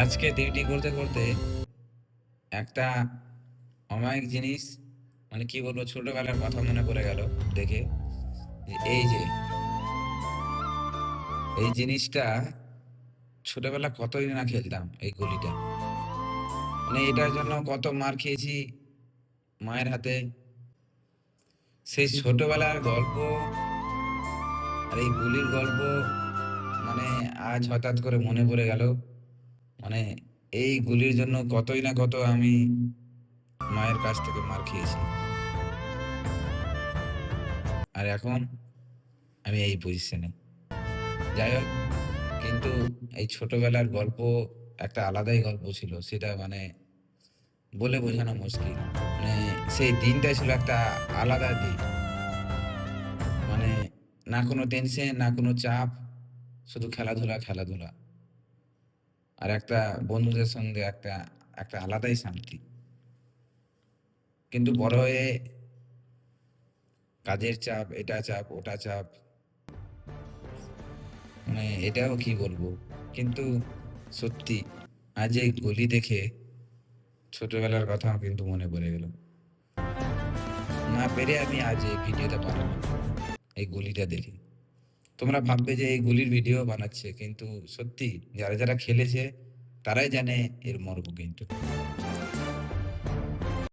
আজকে ডিউটি করতে করতে একটা অমায়িক জিনিস, মানে কি বলবো, ছোটবেলার কথা মনে পড়ে গেল দেখে। যে এই জিনিসটা ছোটবেলা কতই না খেলতাম, এই গুলিটা। মানে এটার জন্য কত মার খেয়েছি মায়ের হাতে। সেই ছোটবেলার গল্প আর এই গুলির গল্প, মানে আজ হঠাৎ করে মনে পড়ে গেল। মানে এই গুলির জন্য কতই না কত আমি মায়ের কাছ থেকে মার খেয়েছি, আর এখন আমি এই পজিশনে। যাই হোক, কিন্তু এই ছোটবেলার গল্প একটা আলাদাই গল্প ছিল, সেটা মানে বলে বোঝানো মুশকিল। মানে সেই দিনটা ছিল একটা আলাদা দিন। মানে না কোনো টেনশন, না কোনো চাপ, শুধু খেলাধুলা খেলাধুলা, আর একটা বন্ধুদের সঙ্গে একটা একটা আলাদাই শান্তি। কিন্তু বড় হয়ে কাজের চাপ, এটা চাপ ওটা চাপ, মানে এটাও কি বলবো। কিন্তু সত্যি আজ এই গলি দেখে ছোটবেলার কথাও কিন্তু মনে পড়ে গেল। না পেরে আমি আজ এই ভিডিওটা বানালাম, এই গলিটা দেখে। তোমরা ভাববে যে এই গুলির ভিডিও বানাচ্ছে, কিন্তু সত্যি যারা যারা খেলেছে তারাই জানে এর মর্ম কিন্তু।